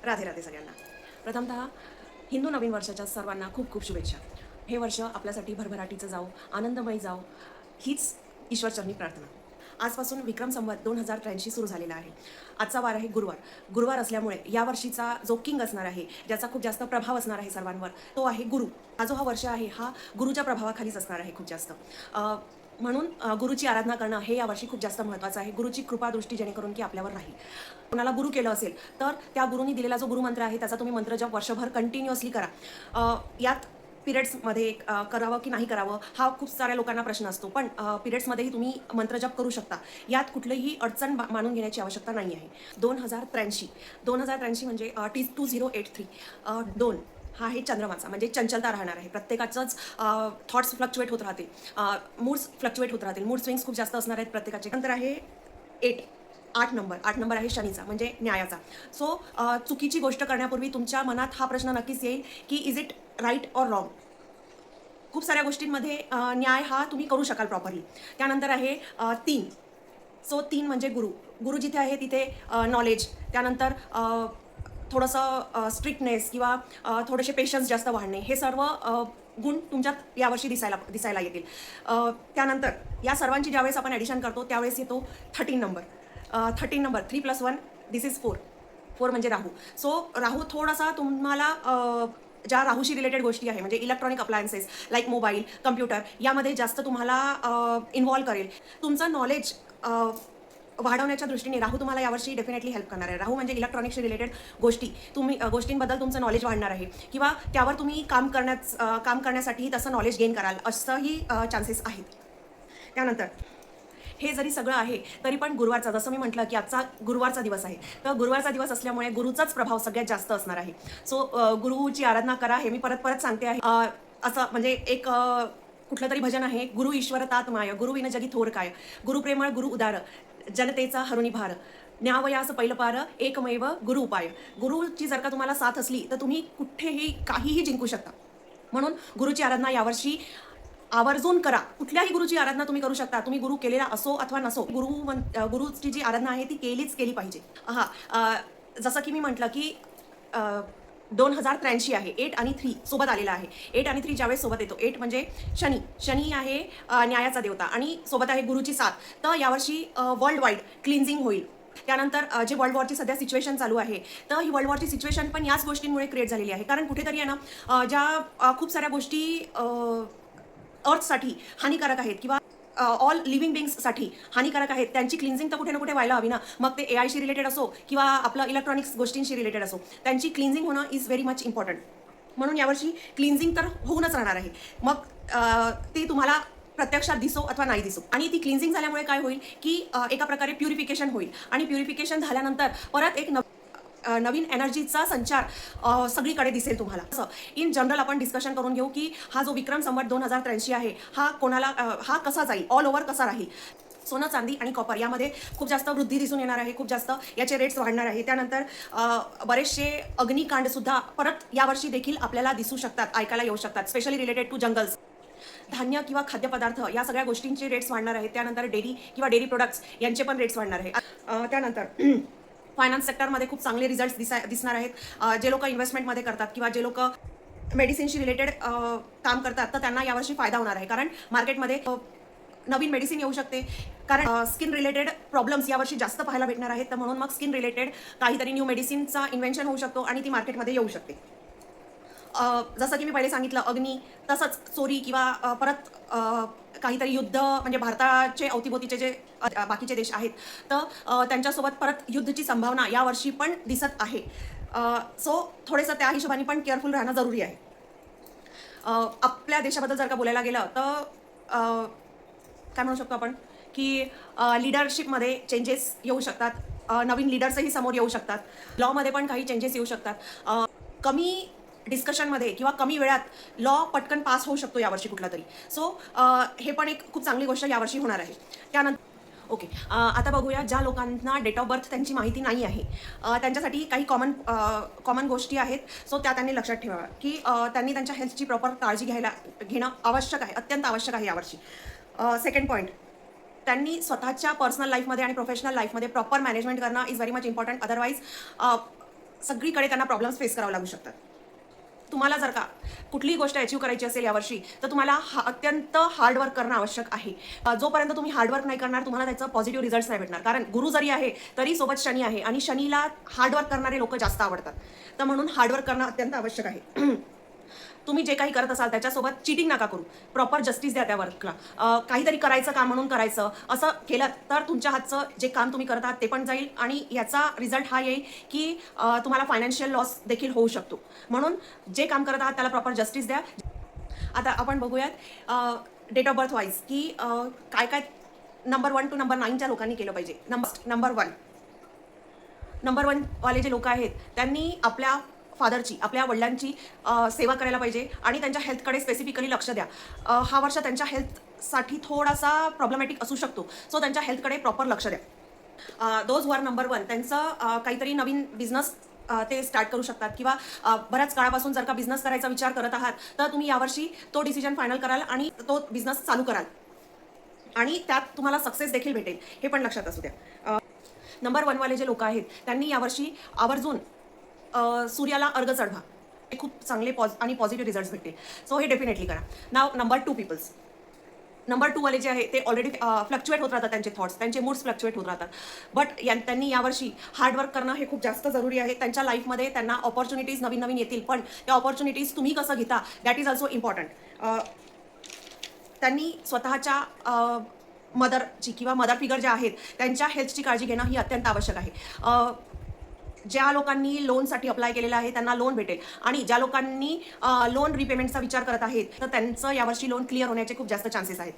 राधे राधे सगळ्यांना. प्रथमतः हिंदू नवीन वर्षाच्या सर्वांना खूप खूप शुभेच्छा. हे वर्ष आपल्यासाठी भरभराटीचं जाओ, आनंदमयी जाओ, हीच ईश्वरचरणी प्रार्थना. आजपासून विक्रम संवत 2083 सुरू झालेला आहे. आजचा वार आहे गुरुवार. गुरुवार असल्यामुळे यावर्षीचा जो किंग असणार आहे, ज्याचा खूप जास्त प्रभाव असणार आहे सर्वांवर, तो आहे गुरु. हा जो वर्ष आहे हा गुरुच्या प्रभावाखालीच असणार आहे खूप जास्त. म्हणून गुरुची आराधना करणं हे यावर्षी खूप जास्त महत्त्वाचं आहे. गुरुची कृपादृष्टी जेणेकरून की आपल्यावर राहील. कोणाला गुरु केलं असेल तर त्या गुरुनी दिलेला जो गुरुमंत्र आहे त्याचा तुम्ही मंत्र जप वर्षभर कंटिन्युअसली करा. यात पिरियड्समध्ये करावं की नाही करावं हा खूप साऱ्या लोकांना प्रश्न असतो, पण पिरियड्समध्येही तुम्ही मंत्रजप करू शकता. यात कुठलीही अडचण मानून घेण्याची आवश्यकता नाही आहे. 2083 म्हणजे 2083 2 हा आहे चंद्रमाचा, म्हणजे चंचलता राहणार आहे. प्रत्येकाचंच थॉट्स फ्लक्च्युएट होत राहतील, मूड्स फ्लक्च्युएट होत राहतील, मूड स्विंग्स खूप जास्त असणार आहेत प्रत्येकाचे. नंतर आहे 8 नंबर आहे शनीचा, म्हणजे न्यायाचा. सो चुकीची गोष्ट करण्यापूर्वी तुमच्या मनात हा प्रश्न नक्कीच येईल की is it right or wrong. खूप साऱ्या गोष्टींमध्ये न्याय हा तुम्ही करू शकाल प्रॉपरली. त्यानंतर आहे 3. सो 3 म्हणजे गुरु जिथे आहे तिथे नॉलेज, त्यानंतर थोडंसं स्ट्रिक्टनेस किंवा थोडेसे पेशन्स जास्त वाढणे, हे सर्व गुण तुमच्यात यावर्षी दिसायला येतील. त्यानंतर या सर्वांची ज्यावेळेस आपण ॲडिशन करतो त्यावेळेस येतो 13 नंबर. 13 number 3 + 1 this is 4. 4 म्हणजे राहू. सो राहू थोडासा तुम्हाला ज्या राहूशी रिलेटेड गोष्टी आहे, म्हणजे electronic appliances like mobile, computer, यामध्ये जास्त तुम्हाला इन्व्हॉल्व करेल. तुमचं नॉलेज वाढवण्याच्या दृष्टीने राहू तुम्हाला यावर्षी डेफिनेटली हेल्प करणार आहे. राहू म्हणजे इलेक्ट्रॉनिक्सशी रिलेटेड गोष्टींबद्दल तुमचं नॉलेज वाढणार आहे किंवा त्यावर तुम्ही काम करण्यासाठी तसं नॉलेज गेन कराल, असंही चान्सेस आहेत. त्यानंतर हे जरी सगळं आहे तरी पण गुरुवारचा, जसं मी म्हटलं की आजचा गुरुवारचा दिवस आहे, तर गुरुवारचा दिवस असल्यामुळे गुरुचाच प्रभाव सगळ्यात जास्त असणार आहे. सो गुरुची आराधना करा, हे मी परत सांगते आहे. असं म्हणजे एक कुठलं तरी भजन आहे, गुरु ईश्वर तात माय, गुरु विन जगी थोर काय, गुरु प्रेमळ गुरु उदार, जनतेचा हरुणी भार, न्यावयास पैलपार, एकमेव गुरु उपाय. गुरुची जर का तुम्हाला साथ असली तर तुम्ही कुठेही काहीही जिंकू शकता. म्हणून गुरुची आराधना यावर्षी आवर्जून करा. कुठल्याही गुरुची आराधना तुम्ही करू शकता, तुम्ही गुरु केलेला असो अथवा नसो. गुरुची जी आराधना आहे ती केली पाहिजे. जसं की मी म्हटलं की 2083 आहे, 8 आणि 3 सोबत आलेला आहे. 8 आणि 3 ज्यावेळेस सोबत येतो, 8 म्हणजे शनी आहे न्यायाचा देवता, आणि सोबत आहे गुरुची साथ. तर यावर्षी वर्ल्ड वाईड क्लिन्झिंग होईल. त्यानंतर जे वर्ल्ड वॉरची सध्या सिच्युएशन चालू आहे, तर ही वर्ल्ड वॉरची सिच्युएशन पण याच गोष्टींमुळे क्रिएट झालेली आहे. कारण कुठेतरी आहे ना, ज्या खूप साऱ्या गोष्टी अर्थसाठी हानिकारक आहेत किंवा ऑल लिव्हिंग बिंग्ससाठी हानिकारक आहेत, त्यांची क्लिन्झिंग तर कुठे ना कुठे व्हायला हवी ना. मग ते AI शी रिलेटेड असो किंवा आपलं इलेक्ट्रॉनिक्स गोष्टींशी रिलेटेड असो, त्यांची क्लिन्झिंग होणं इज व्हेरी मच इम्पॉर्टंट. म्हणून यावर्षी क्लिन्झिंग तर होऊनच राहणार आहे. मग ते तुम्हाला प्रत्यक्षात दिसो अथवा नाही दिसो. आणि ती क्लिन्झिंग झाल्यामुळे काय होईल की एका प्रकारे प्युरिफिकेशन होईल, आणि प्युरिफिकेशन झाल्यानंतर परत एक नवीन एनर्जीचा संचार सगळीकडे दिसेल तुम्हाला. असं इन जनरल आपण डिस्कशन करून घेऊ की हा जो विक्रम संवत 2083 आहे हा कसा जाईल, ऑल ओव्हर कसा राहील. सोनं, चांदी आणि कॉपर यामध्ये खूप जास्त वृद्धी दिसून येणार आहे, खूप जास्त याचे रेट्स वाढणार आहे. त्यानंतर बरेचसे अग्निकांड सुद्धा परत यावर्षी देखील आपल्याला दिसू शकतात, ऐकायला येऊ शकतात, स्पेशली रिलेटेड टू जंगल्स. धान्य किंवा खाद्यपदार्थ या सगळ्या गोष्टींचे रेट्स वाढणार आहेत. त्यानंतर डेअरी किंवा डेअरी प्रोडक्ट्स यांचे पण रेट्स वाढणार आहे. त्यानंतर फायनान्स सेक्टरमध्ये खूप चांगले रिझल्ट्स दिसणार आहेत. जे लोक इन्व्हेस्टमेंटमध्ये करतात किंवा जे लोक मेडिसिनशी रिलेटेड काम करतात, तर त्यांना यावर्षी फायदा होणार आहे. कारण मार्केटमध्ये नवीन मेडिसिन येऊ शकते. कारण स्किन रिलेटेड प्रॉब्लेम्स यावर्षी जास्त पाहायला भेटणार आहेत, तर म्हणून मग स्किन रिलेटेड काहीतरी न्यू मेडिसिनचा इन्व्हेन्शन होऊ शकतो आणि ती मार्केटमध्ये येऊ शकते. जसं की मी पहिले सांगितलं अग्नी, तसंच चोरी किंवा परत काहीतरी युद्ध, म्हणजे भारताचे अवतीभोवतीचे जे बाकीचे देश आहेत, तर त्यांच्यासोबत परत युद्धची संभावना यावर्षी पण दिसत आहे. सो थोडंसं त्या हिशोबाने पण केअरफुल राहणं जरुरी आहे. आपल्या देशाबद्दल जर का बोलायला गेलं तर काय म्हणू शकतो आपण की लिडरशिपमध्ये चेंजेस येऊ शकतात. नवीन लिडर्सही समोर येऊ शकतात. लॉमध्ये पण काही चेंजेस येऊ शकतात. कमी डिस्कशनमध्ये किंवा कमी वेळात लॉ पटकन पास होऊ शकतो यावर्षी कुठला तरी. सो हे पण एक खूप चांगली गोष्ट यावर्षी होणार आहे. त्यानंतर आता बघूया ज्या लोकांना डेट ऑफ बर्थ त्यांची माहिती नाही आहे, त्यांच्यासाठी काही कॉमन गोष्टी आहेत. सो त्यांनी लक्षात ठेवाव्या की त्यांनी त्यांच्या हेल्थची प्रॉपर काळजी घेणं आवश्यक आहे, अत्यंत आवश्यक आहे यावर्षी. सेकंड पॉईंट, त्यांनी स्वतःच्या पर्सनल लाईफमध्ये आणि प्रोफेशनल लाईफमध्ये प्रॉपर मॅनेजमेंट करणं is very much important. Otherwise सगळीकडे त्यांना प्रॉब्लेम्स फेस करावे लागू शकतात. तुम्हाला जर का कुठलीही गोष्ट अचीव्ह करायची असेल यावर्षी, तर तुम्हाला अत्यंत हार्डवर्क करणं आवश्यक आहे. जोपर्यंत तुम्ही हार्डवर्क नाही करणार, तुम्हाला त्याचं पॉझिटिव्ह रिझल्ट्स नाही भेटणार. कारण गुरु जरी आहे, तरी सोबत शनी आहे आणि शनीला हार्डवर्क करणारे लोक जास्त आवडतात. तर म्हणून हार्डवर्क करणं अत्यंत आवश्यक आहे. तुम्ही जे काही करत असाल त्याच्यासोबत चिटिंग नका करू. प्रॉपर जस्टिस द्या त्या वर्कला. काहीतरी करायचं काम म्हणून करायचं. असं केलं तर तुमच्या हातचं जे काम तुम्ही करत आहात ते पण जाईल आणि याचा रिझल्ट हा येईल की तुम्हाला फायनान्शियल लॉस देखील होऊ शकतो. म्हणून जे काम करत आहात त्याला प्रॉपर जस्टिस द्या. आता आपण बघूयात डेट ऑफ बर्थ वाईज की काय काय नंबर 1 to नंबर 9च्या लोकांनी केलं पाहिजे. नंबर 1 वाले जे लोक आहेत त्यांनी आपल्या फादरची, आपल्या वडिलांची सेवा करायला पाहिजे आणि त्यांच्या हेल्थकडे स्पेसिफिकली लक्ष द्या. हा वर्ष त्यांच्या हेल्थसाठी थोडासा प्रॉब्लेमॅटिक असू शकतो. सो त्यांच्या हेल्थकडे प्रॉपर लक्ष द्या. दोज वर नंबर 1 त्यांचं काहीतरी नवीन बिझनेस ते स्टार्ट करू शकतात किंवा बऱ्याच काळापासून जर का बिझनेस करायचा विचार करत आहात तर तुम्ही यावर्षी तो डिसिजन फायनल कराल आणि तो बिझनेस चालू कराल आणि त्यात तुम्हाला सक्सेस देखील भेटेल. हे पण लक्षात असू द्या. नंबर 1 वाले जे लोक आहेत त्यांनी यावर्षी आवर्जून सूर्याला अर्घ चढवा. हे खूप चांगले आणि पॉझिटिव्ह रिझल्ट्स भेटतील. सो हे डेफिनेटली करा. नाव नंबर 2 पीपल्स. नंबर 2 वाले जे आहे ते ऑलरेडी फ्लक्च्युएट होत राहतात. त्यांचे थॉट्स, त्यांचे मूड्स फ्लक्च्युएट होत राहतात. बट त्यांनी यावर्षी हार्डवर्क करणं हे खूप जास्त जरुरी आहे. त्यांच्या लाईफमध्ये त्यांना ऑपॉर्च्युनिटीज नवीन नवीन येतील, पण त्या ऑपॉर्च्युनिटीज तुम्ही कसं घेता दॅट इज ऑल्सो इम्पॉर्टंट. त्यांनी स्वतःच्या मदरची किंवा मदर फिगर ज्या आहेत त्यांच्या हेल्थची काळजी घेणं ही अत्यंत आवश्यक आहे. ज्या लोकांनी लोनसाठी अप्लाय केलेलं आहे त्यांना लोन भेटेल आणि ज्या लोकांनी लोन रिपेमेंटचा विचार करत आहेत तर त्यांचं यावर्षी लोन क्लिअर होण्याचे खूप जास्त चान्सेस आहेत.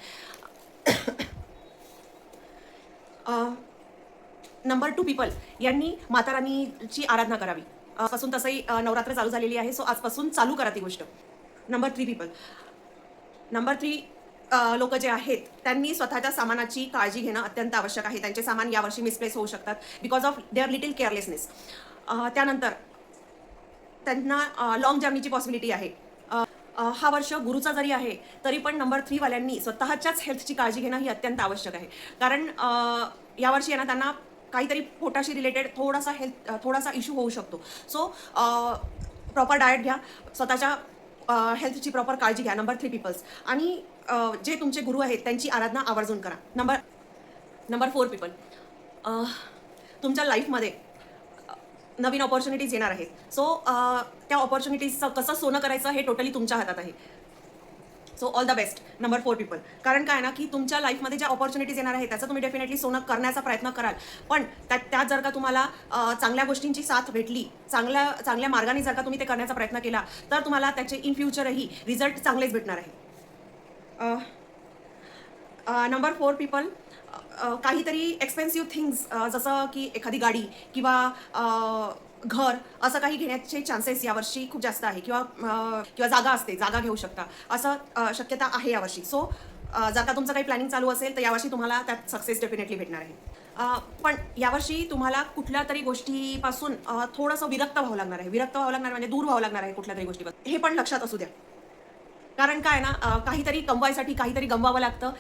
नंबर 2 पीपल यांनी माता रानीची आराधना करावी. आजपासून तसंही नवरात्र चालू झालेली आहे. सो आजपासून चालू करा ती गोष्ट. Number 3 people. नंबर 3 लोक जे आहेत त्यांनी स्वतःच्या सामानाची काळजी घेणं अत्यंत आवश्यक आहे. त्यांचे सामान यावर्षी मिसप्लेस होऊ शकतात because of their little carelessness. त्यानंतर त्यांना लॉंग जर्नीची पॉसिबिलिटी आहे. हा वर्ष गुरुचा जरी आहे तरी पण नंबर 3 वाल्यांनी स्वतःच्याच हेल्थची काळजी घेणं ही अत्यंत आवश्यक आहे. कारण यावर्षी ना त्यांना काहीतरी पोटाशी रिलेटेड थोडासा इश्यू होऊ शकतो. सो प्रॉपर डाएट घ्या, स्वतःच्या हेल्थची प्रॉपर काळजी घ्या. Number 3 peoples. आणि जे तुमचे गुरु आहेत त्यांची आराधना आवर्जून करा. Number 4 people. तुमच्या लाईफमध्ये नवीन ऑपॉर्च्युनिटीज येणार आहेत. सो त्या ऑपॉर्च्युनिटीजचं कसं सोनं करायचं हे टोटली तुमच्या हातात आहे. So all the best number 4 people. कारण काय ना की तुमच्या लाईफमध्ये ज्या ऑपॉर्च्युनिटीज येणार आहेत त्याचं तुम्ही डेफिनेटली सोनं करण्याचा प्रयत्न कराल. पण त्यात जर का तुम्हाला चांगल्या गोष्टींची साथ भेटली, चांगल्या मार्गाने जर का तुम्ही ते करण्याचा प्रयत्न केला तर तुम्हाला त्याचे इन फ्युचरही रिझल्ट चांगलेच भेटणार आहे. Number 4 people. काहीतरी एक्सपेन्सिव्ह थिंग्स जसं की एखादी गाडी किंवा घर असं काही घेण्याचे चान्सेस यावर्षी खूप जास्त आहे. किंवा जागा असते, जागा घेऊ शकता असं शक्यता आहे यावर्षी. सो जर का तुमचं काही प्लॅनिंग चालू असेल तर यावर्षी तुम्हाला त्यात सक्सेस डेफिनेटली भेटणार आहे. पण यावर्षी तुम्हाला कुठल्या तरी गोष्टीपासून थोडंसं विरक्त व्हावं लागणार आहे. म्हणजे दूर व्हावं लागणार आहे कुठल्या तरी गोष्टीपासून. हे पण लक्षात असू द्या. कारण काय ना काहीतरी कमवायसाठी काहीतरी गमवावं लागतं,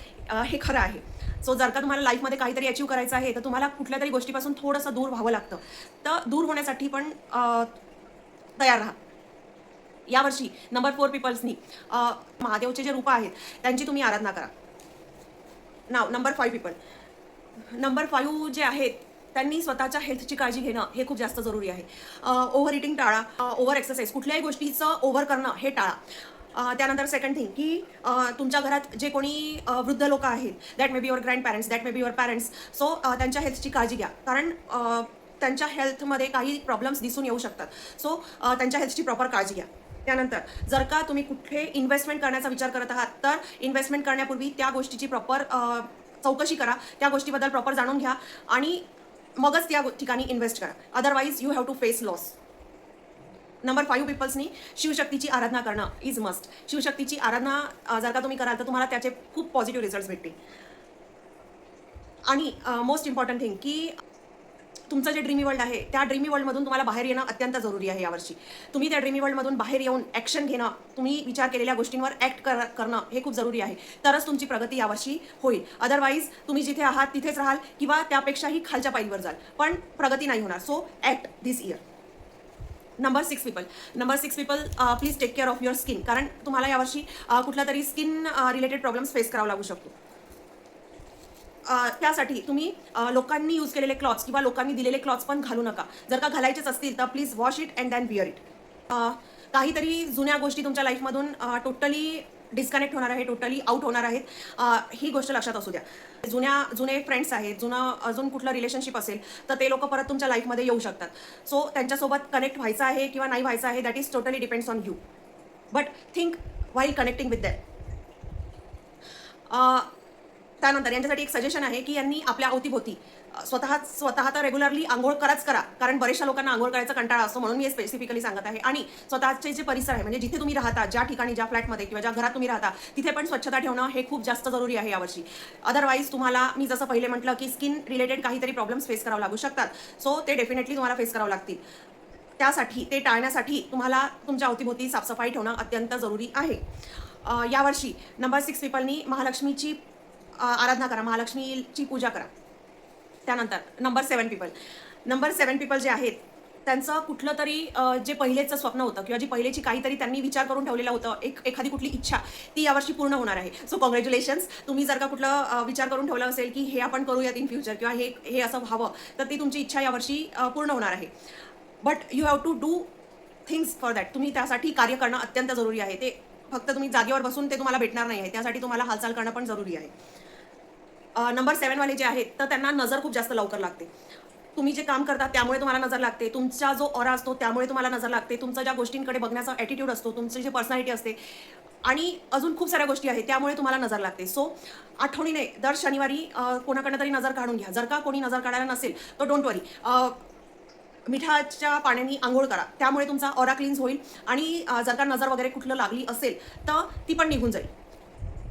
हे खरं आहे. सो जर का तुम्हाला लाईफमध्ये काहीतरी अचीव्ह करायचं आहे तर तुम्हाला कुठल्या तरी गोष्टीपासून थोडंसं दूर व्हावं लागतं. तर दूर होण्यासाठी पण तयार राहा. यावर्षी नंबर 4 पीपल्सनी महादेवचे जे रूपं आहेत त्यांची तुम्ही आराधना करा. नाव नंबर 5 पीपल. नंबर 5 जे आहेत त्यांनी स्वतःच्या हेल्थची काळजी घेणं हे खूप जास्त जरुरी आहे. ओव्हर इटिंग टाळा, ओव्हर एक्सरसाइज, कुठल्याही गोष्टीचं ओव्हर करणं हे टाळा. त्यानंतर सेकंड थिंग की तुमच्या घरात जे कोणी वृद्ध लोक आहेत, that may be your grand parents, that may be your parents. So त्यांच्या हेल्थची काळजी घ्या. कारण त्यांच्या हेल्थमध्ये काही प्रॉब्लेम्स दिसून येऊ शकतात. सो त्यांच्या हेल्थची प्रॉपर काळजी घ्या. त्यानंतर जर का तुम्ही कुठे इन्व्हेस्टमेंट करण्याचा विचार करत आहात तर इन्व्हेस्टमेंट करण्यापूर्वी त्या गोष्टीची प्रॉपर चौकशी करा, त्या गोष्टीबद्दल प्रॉपर जाणून घ्या आणि मगच त्या ठिकाणी इन्व्हेस्ट करा. Otherwise you have to face loss. Number 5 पीपल्सनी शिवशक्तीची आराधना करणं इज मस्ट. शिवशक्तीची आराधना जर का तुम्ही कराल तर तुम्हाला त्याचे खूप पॉझिटिव्ह रिझल्ट्स भेटतील. आणि मोस्ट इम्पॉर्टंट थिंग की तुमचं जे ड्रीमी वर्ल्ड आहे त्या ड्रीमी वर्ल्डमधून तुम्हाला बाहेर येणं अत्यंत जरुरी आहे यावर्षी. तुम्ही त्या ड्रीमी वर्ल्डमधून बाहेर येऊन ॲक्शन घेणं, तुम्ही विचार केलेल्या गोष्टींवर ॲक्ट करणं हे खूप जरुरी आहे. तरच तुमची प्रगती यावर्षी होईल. अदरवाईज तुम्ही जिथे आहात तिथेच राहाल किंवा त्यापेक्षाही खालच्या पायरीवर जाल, पण प्रगती नाही होणार. So act this year. Number 6 people please take care of your skin, कारण तुम्हाला यावर्षी कुठला तरी स्किन रिलेटेड प्रॉब्लेम्स फेस करावा लागू शकतो. त्यासाठी तुम्ही लोकांनी यूज केलेले क्लॉथ्स किंवा लोकांनी दिलेले क्लॉथ्स पण घालू नका. जर का घालायचेच असतील तर please wash it and then where it. काहीतरी जुन्या गोष्टी तुमच्या लाईफमधून टोटली डिस्कनेक्ट होणार आहे, टोटली आउट होणार आहेत. ही गोष्ट लक्षात असू द्या. जुने फ्रेंड्स आहेत, अजून कुठलं रिलेशनशिप असेल तर ते लोक परत तुमच्या लाईफमध्ये येऊ शकतात. सो त्यांच्यासोबत कनेक्ट व्हायचं आहे किंवा नाही व्हायचं आहे, that is totally depends on you. But think while connecting with them. त्यानंतर यांच्यासाठी एक सजेशन आहे की यांनी आपल्या अवतीभोवती स्वतः तर रेग्युलरली आंघोळ करा, कारण बऱ्याचशा लोकांना आंघोळ करायचा कंटाळा असतो, म्हणून मी हे स्पेसिफिकली सांगत आहे. आणि स्वतःचे जे परिसर आहे, म्हणजे जिथे तुम्ही राहता, ज्या ठिकाणी, ज्या फ्लॅटमध्ये किंवा ज्या घरात तुम्ही राहता, तिथे पण स्वच्छता ठेवणं हे खूप जास्त जरुरी आहे यावर्षी. अदरवाईज तुम्हाला, मी जसं पहिले म्हटलं की स्किन रिलेटेड काहीतरी प्रॉब्लेम्स फेस करावं लागू शकतात. सो ते डेफिनेटली तुम्हाला फेस करावं लागतील. त्यासाठी, ते टाळण्यासाठी तुम्हाला तुमच्या अवतीभोवती साफसफाई ठेवणं अत्यंत जरुरी आहे. यावर्षी नंबर 6 पीपलनी महालक्ष्मीची आराधना करा, महालक्ष्मीची पूजा करा. त्यानंतर नंबर 7 पीपल जे आहेत त्यांचं कुठलं तरी जे पहिलेचं स्वप्न होतं किंवा जी पहिलेची काहीतरी त्यांनी विचार करून ठेवलेलं होतं, एखादी कुठली इच्छा, ती यावर्षी पूर्ण होणार आहे. So congratulations. तुम्ही जर का कुठलं विचार करून ठेवलं असेल की हे आपण करूयात इन फ्युचर किंवा हे असं व्हावं, तर ती तुमची इच्छा यावर्षी पूर्ण होणार आहे. But you have to do things for that. तुम्ही त्यासाठी कार्य करणं अत्यंत जरुरी आहे. ते फक्त तुम्ही जागेवर बसून ते तुम्हाला भेटणार नाही आहे, त्यासाठी तुम्हाला हालचाल करणं पण जरुरी आहे. नंबर 7 वाले जे आहेत तर त्यांना नजर खूप जास्त लवकर लागते. तुम्ही जे काम करता त्यामुळे तुम्हाला नजर लागते, तुमचा जो ऑरा असतो त्यामुळे तुम्हाला नजर लागते, तुमचा ज्या गोष्टींकडे बघण्याचा ॲटिट्यूड असतो, तुमची जी पर्सनॅलिटी असते आणि अजून खूप साऱ्या गोष्टी आहेत त्यामुळे तुम्हाला नजर लागते. सो आठवणीने दर शनिवारी कोणाकडनं तरी नजर काढून घ्या. जर का कोणी नजर काढायला नसेल तर डोंट वरी, मिठाच्या पाण्याने आंघोळ करा, त्यामुळे तुमचा ऑरा क्लीन्स होईल. आणि जर का नजर वगैरे कुठलं लागली असेल तर ती पण निघून जाईल.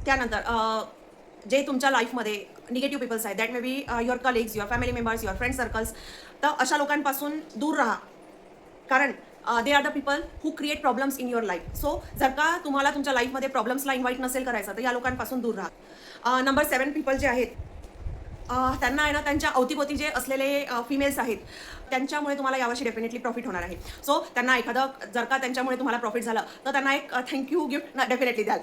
त्यानंतर जे तुमच्या लाईफमध्ये निगेटिव्ह पीपल्स आहेत, that may be your colleagues, your family members, your friend circles, तर अशा लोकांपासून दूर राहा, कारण they are the people who create problems in your life. So जर का तुम्हाला तुमच्या लाईफमध्ये प्रॉब्लेम्सला इन्व्हाइट नसेल करायचं तर या लोकांपासून दूर राहा. नंबर 7 पीपल जे आहेत त्यांना आहे ना, त्यांच्या अवतीभोवती जे असलेले फिमेल्स आहेत त्यांच्यामुळे तुम्हाला यावर्षी डेफिनेटली प्रॉफिट होणार आहे. सो त्यांना एखादं, जर का त्यांच्यामुळे तुम्हाला प्रॉफिट झालं तर त्यांना एक थँक्यू गिफ्ट डेफिनेटली द्याल.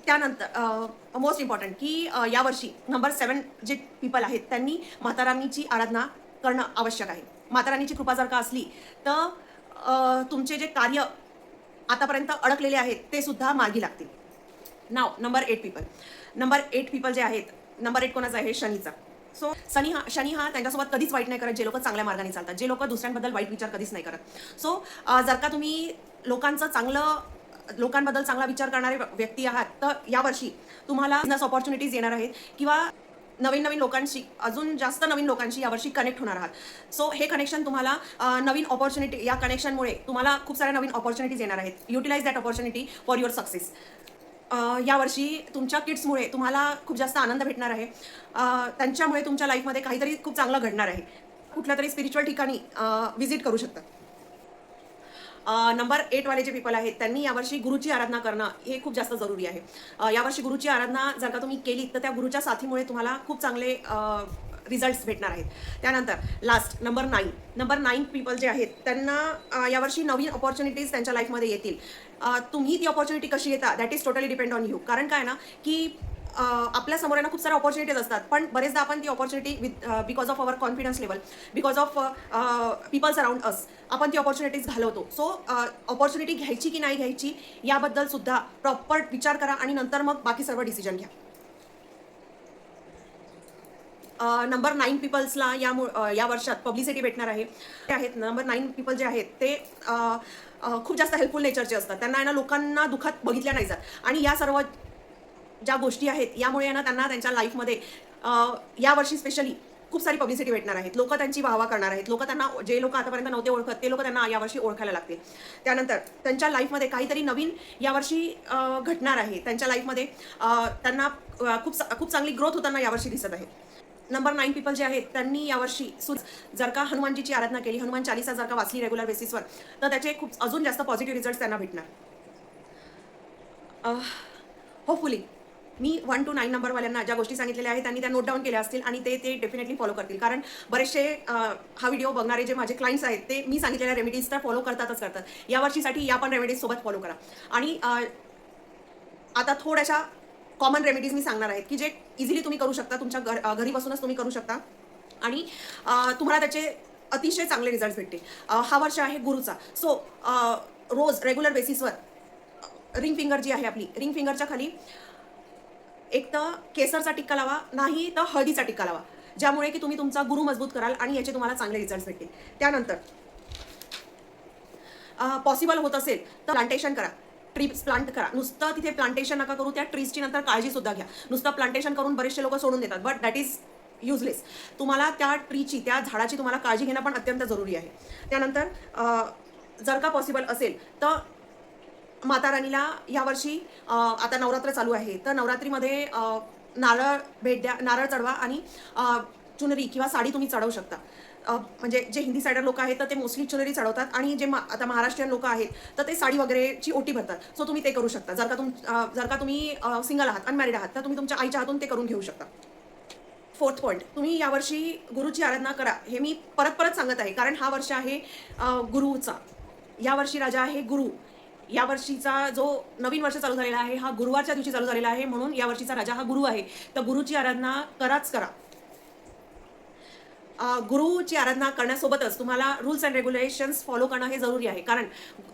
त्यानंतर मोस्ट इम्पॉर्टंट की यावर्षी नंबर 7 जे पीपल आहेत त्यांनी मातारानीची आराधना करणं आवश्यक आहे. मातारानीची कृपा जर का असली तर तुमचे जे कार्य आतापर्यंत अडकलेले आहेत ते सुद्धा मार्गी लागतील. नाव नंबर 8 पीपल जे आहेत, नंबर 8 कोणाचा आहे? शनीचा. सो शनी हा त्यांच्यासोबत कधीच वाईट नाही करत जे लोक चांगल्या मार्गाने चालतात, जे लोक दुसऱ्यांबद्दल वाईट विचार कधीच नाही करत. सो जर का तुम्ही लोकांबद्दल चांगला विचार करणारे व्यक्ती आहात तर यावर्षी तुम्हाला बिझनेस ऑपॉर्च्युनिटीज येणार आहेत किंवा नवीन लोकांशी, अजून जास्त नवीन लोकांशी यावर्षी कनेक्ट होणार आहात. सो हे कनेक्शन तुम्हाला नवीन ऑपॉर्च्युनिटी, या कनेक्शनमुळे तुम्हाला खूप साऱ्या नवीन ऑपॉर्च्युनिटीज येणार आहेत. Utilise that opportunity for your success. यावर्षी तुमच्या किड्समुळे तुम्हाला खूप जास्त आनंद भेटणार आहे. त्यांच्यामुळे तुमच्या लाईफमध्ये काहीतरी खूप चांगलं घडणार आहे. कुठल्या तरी स्पिरिच्युअल ठिकाणी व्हिजिट करू शकता. नंबर 8 वाले जे पीपल आहेत त्यांनी यावर्षी गुरुची आराधना करणं हे खूप जास्त जरुरी आहे. यावर्षी गुरुची आराधना जर का तुम्ही केली तर त्या गुरुच्या साथीमुळे तुम्हाला खूप चांगले रिझल्ट्स भेटणार आहेत. त्यानंतर लास्ट नंबर 9 पीपल जे आहेत त्यांना यावर्षी नवीन ऑपॉर्च्युनिटीज त्यांच्या लाईफमध्ये येतील. तुम्ही ती ऑपॉर्च्युनिटी कशी येता that is totally depend on you. कारण काय ना की आपल्या समोर ना खूप साऱ्या ऑपॉर्च्युनिटीज असतात, पण बरेचदा आपण ती opportunity because of our confidence level, because of peoples around us, आपण ती ऑपॉर्च्युनिटीज घालवतो. सो ऑपॉर्च्युनिटी घ्यायची की नाही घ्यायची याबद्दल सुद्धा प्रॉपर विचार करा आणि नंतर मग बाकी सर्व डिसिजन घ्या. नंबर 9 पीपल्सला या वर्षात पब्लिसिटी भेटणार आहे. ते आहेत नंबर 9 पीपल जे आहेत ते खूप जास्त हेल्पफुल नेचरचे असतात. त्यांना ना लोकांना दुःखात बघितल्या नाही जात, आणि या सर्व ज्या गोष्टी आहेत यामुळे ना त्यांना त्यांच्या लाईफमध्ये यावर्षी स्पेशली खूप सारी पब्लिसिटी भेटणार आहेत. लोक त्यांची वाहवा करणार आहेत. जे लोक आतापर्यंत नव्हते ओळखत ते लोक त्यांना यावर्षी ओळखायला लागतील. त्यानंतर त्यांच्या लाईफमध्ये काहीतरी नवीन यावर्षी घडणार आहे. त्यांच्या लाईफमध्ये त्यांना खूप चांगली ग्रोथ होताना यावर्षी दिसत आहे. नंबर 9 पीपल जे आहेत त्यांनी यावर्षी जर का हनुमानजीची आराधना केली, हनुमान चालीसा जर का वाचली रेग्युलर बेसिसवर, तर त्याचे खूप अजून जास्त पॉझिटिव्ह रिझल्ट्स त्यांना भेटणार. होपफुली मी 1 to 9 नंबरवाल्यांना ज्या गोष्टी सांगितलेल्या आहेत त्यांनी त्या नोट डाऊन केल्या असतील आणि ते डेफिनेटली फॉलो करतील. कारण बरेचसे हा व्हिडिओ बघणारे जे माझे क्लायंट्स आहेत ते मी सांगितलेल्या रेमेडीज तर फॉलो करतातच करतात. या वर्षीसाठी या पण रेमेडीज सोबत फॉलो करा. आणि आता थोड्याशा कॉमन रेमेडीज मी सांगणार आहेत की जे इझिली तुम्ही करू शकता, तुमच्या घरी बसूनच तुम्ही करू शकता आणि तुम्हाला त्याचे अतिशय चांगले रिझल्ट भेटतील. हा वर्ष आहे गुरुचा. सो रोज रेग्युलर बेसिसवर रिंग फिंगर जी आहे आपली, रिंग फिंगरच्या खाली एक तर केसरचा टिक्का लावा, नाही तर हळदीचा टिक्का लावा, ज्यामुळे की तुम्ही तुमचा गुरु मजबूत कराल आणि याचे तुम्हाला चांगले रिझल्ट भेटतील. त्यानंतर पॉसिबल होत असेल तर प्लांटेशन करा, ट्रीज प्लांट करा. नुसतं तिथे प्लांटेशन नका करू, त्या ट्रीजची नंतर काळजी सुद्धा घ्या. नुसतं प्लांटेशन करून बरेचसे लोक सोडून देतात, बट दॅट इज युजलेस. तुम्हाला त्या ट्रीची, त्या झाडाची तुम्हाला काळजी घेणं पण अत्यंत जरुरी आहे. त्यानंतर जर का पॉसिबल असेल तर माता राणीला यावर्षी आता नवरात्र चालू आहे, तर नवरात्रीमध्ये नारळ भेट द्या, नारळ चढवा आणि चुनरी किंवा साडी तुम्ही चढवू शकता. म्हणजे जे हिंदी सायडर लोक आहेत तर ते मोस्टली चुनरी चढवतात आणि जे आता महाराष्ट्रीयन लोक आहेत तर ते साडी वगैरेची ओटी भरतात. सो तुम्ही ते करू शकता. जर का तुम्ही सिंगल आहात, अनमॅरिड आहात, तर तुम्ही तुमच्या आईच्या हातून ते करून घेऊ शकता. 4th पॉईंट, तुम्ही यावर्षी गुरुची आराधना करा. हे मी परत परत सांगत आहे कारण हा वर्ष आहे गुरुचा. यावर्षी राजा आहे गुरु. या वर्षीचा जो नवीन वर्ष चालू झालेला आहे हा गुरुवारच्या दिवशी चालू झालेला आहे, म्हणून या वर्षीचा राजा हा गुरु आहे. तर गुरुची आराधना कराच करा. गुरुची आराधना करण्यासोबतच तुम्हाला रूल्स अँड रेग्युलेशन्स फॉलो करणं हे जरुरी आहे. कारण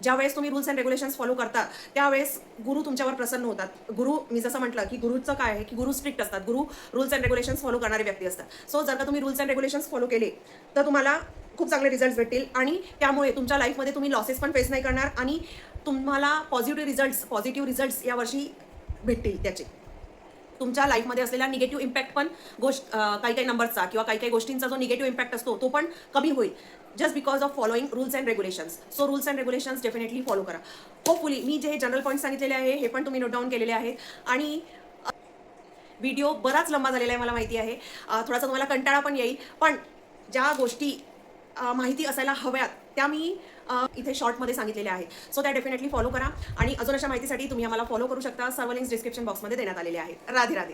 ज्यावेळेस तुम्ही रूल्स अँड रेग्युलेशन्स फॉलो करता त्यावेळेस गुरु तुमच्यावर प्रसन्न होतात. गुरु, मी जसं म्हटलं की गुरुचं काय आहे की गुरु स्ट्रिक्ट असतात. गुरु रूल्स अँड रेग्युलेशन्स फॉलो करणारे व्यक्ती असतात. सो जर का तुम्ही रूल्स अँड रेग्युलेशन्स फॉलो केले तर तुम्हाला खूप चांगले रिझल्ट्स भेटतील आणि त्यामुळे तुमच्या लाईफमध्ये तुम्ही लॉसेस पण फेस नाही करणार आणि तुम्हाला पॉझिटिव्ह रिझल्ट्स यावर्षी भेटतील. त्याचे तुमच्या लाईफमध्ये असलेला निगेटिव्ह इम्पॅक्ट पण काही काही नंबरचा किंवा काही काही गोष्टींचा जो निगेटिव्ह इम्पॅक्ट असतो तो पण कमी होईल, just because of following rules and regulations. So rules and regulations definitely follow करा. होपफुली मी जे जनरल पॉईंट सांगितलेले आहे हे पण तुम्ही नोट डाऊन केलेले आहेत. आणि व्हिडिओ बराच लंबा झालेला आहे, मला माहिती आहे. थोडासा तुम्हाला कंटाळा पण येईल, पण ज्या गोष्टी माहिती असायला हव्यात त्या मी इथे शॉर्टमध्ये सांगितलेल्या आहेत. सो त्या डेफिनेटली फॉलो करा आणि अजून अशा माहितीसाठी तुम्ही आम्हाला फॉलो करू शकता. सर्व लिंक्स डिस्क्रिप्शन बॉक्समध्ये देण्यात आलेले आहेत. राधे राधे.